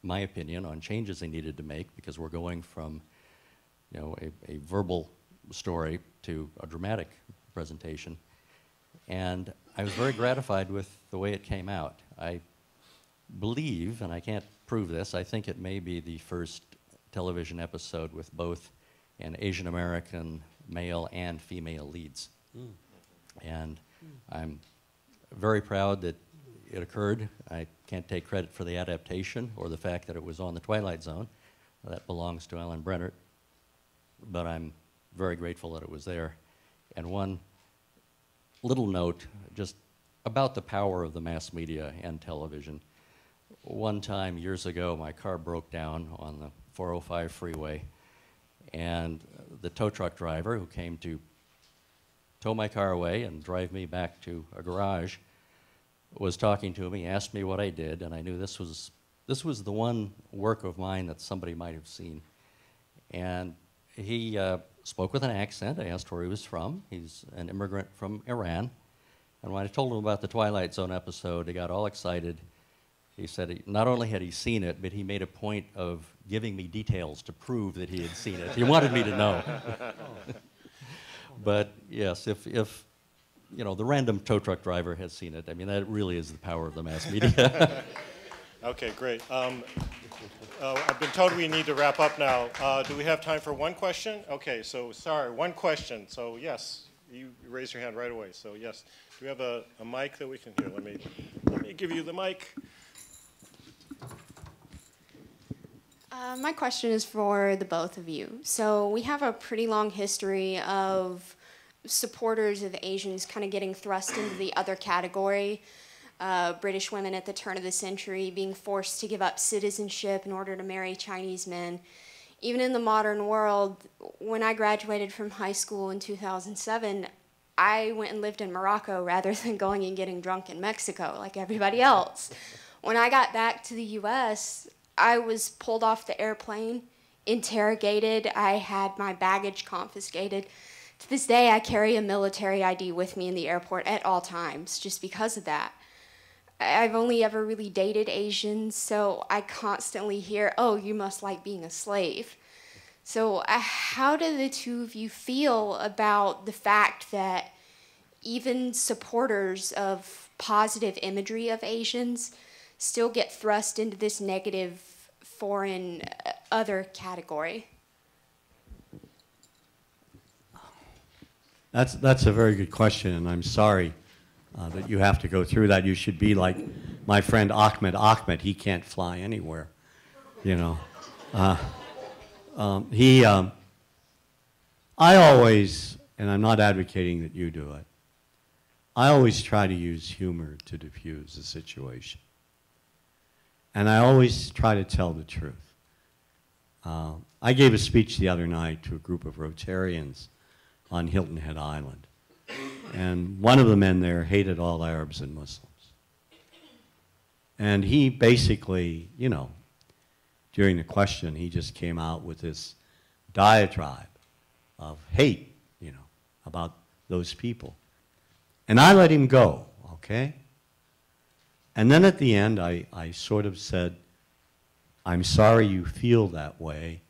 my opinion on changes they needed to make, because we're going from, you know, a verbal story to a dramatic presentation. And I was very gratified with the way it came out. I believe, and I can't prove this, I think it may be the first television episode with both an Asian American male and female leads. And I'm very proud that it occurred. I can't take credit for the adaptation or the fact that it was on the Twilight Zone. That belongs to Alan Brennert. But I'm very grateful that it was there. And one little note just about the power of the mass media and television. One time years ago, my car broke down on the 405 freeway, and the tow truck driver who came to tow my car away and drive me back to a garage was talking to me, asked me what I did, and I knew this was the one work of mine that somebody might have seen. And he spoke with an accent. I asked where he was from. He's an immigrant from Iran. And when I told him about the Twilight Zone episode, he got all excited. He said not only had he seen it, but he made a point of giving me details to prove that he had seen it. He wanted me to know. But yes, if you know, the random tow truck driver has seen it, I mean, that really is the power of the mass media. Okay, great. I've been told we need to wrap up now. Do we have time for one question? Okay, so sorry, one question. So yes, you raise your hand right away. So yes, do we have a mic that we can hear? Let me give you the mic. My question is for the both of you. So we have a pretty long history of supporters of Asians kind of getting thrust into the other category. British women at the turn of the century being forced to give up citizenship in order to marry Chinese men. Even in the modern world, when I graduated from high school in 2007, I went and lived in Morocco rather than going and getting drunk in Mexico like everybody else. When I got back to the US, I was pulled off the airplane, interrogated. I had my baggage confiscated. To this day, I carry a military ID with me in the airport at all times just because of that. I've only ever really dated Asians, so I constantly hear, oh, you must like being a slave. So how do the two of you feel about the fact that even supporters of positive imagery of Asians still get thrust into this negative foreign other category? That's a very good question, and I'm sorry that you have to go through that. You should be like my friend Ahmed. Ahmed, he can't fly anywhere, you know. I always, and I'm not advocating that you do it, I always try to use humor to diffuse the situation. And I always try to tell the truth. I gave a speech the other night to a group of Rotarians on Hilton Head Island. And one of the men there hated all Arabs and Muslims. And he basically, you know, during the question, he just came out with this diatribe of hate, you know, about those people. And I let him go, okay? And then at the end, I sort of said, I'm sorry you feel that way,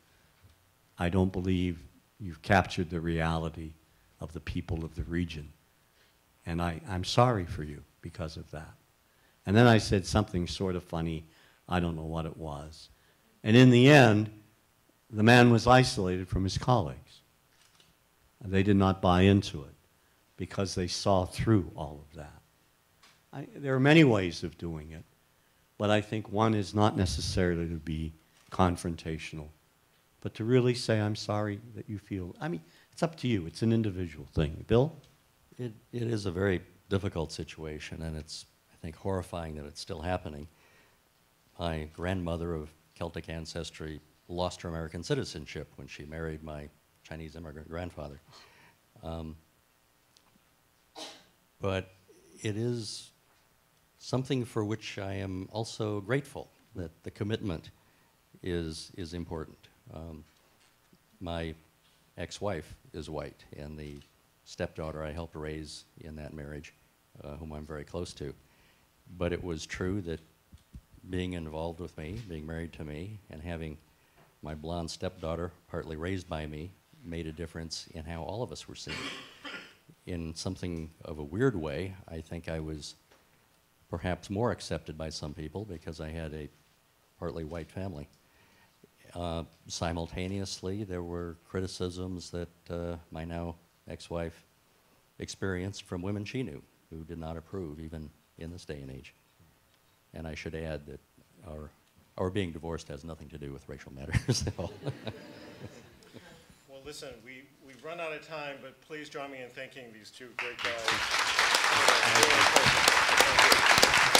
I don't believe you've captured the reality of the people of the region. And I'm sorry for you because of that. And then I said something sort of funny. I don't know what it was. And in the end, the man was isolated from his colleagues. They did not buy into it because they saw through all of that. There are many ways of doing it, but I think one is not necessarily to be confrontational, but to really say, I'm sorry that you feel, I mean, it's up to you. It's an individual thing. Bill? It is a very difficult situation, and it's, I think, horrifying that it's still happening. My grandmother of Celtic ancestry lost her American citizenship when she married my Chinese immigrant grandfather. But it is something for which I am also grateful, that the commitment is important. My ex-wife is white, and the stepdaughter I helped raise in that marriage, whom I'm very close to. But it was true that being involved with me, being married to me, and having my blonde stepdaughter, partly raised by me, made a difference in how all of us were seen. In something of a weird way, I think I was perhaps more accepted by some people because I had a partly white family. Simultaneously, there were criticisms that my now ex-wife experienced from women she knew who did not approve, even in this day and age. And I should add that our being divorced has nothing to do with racial matters at all. Well, listen, we've run out of time, but please join me in thanking these two great guys. Thank you.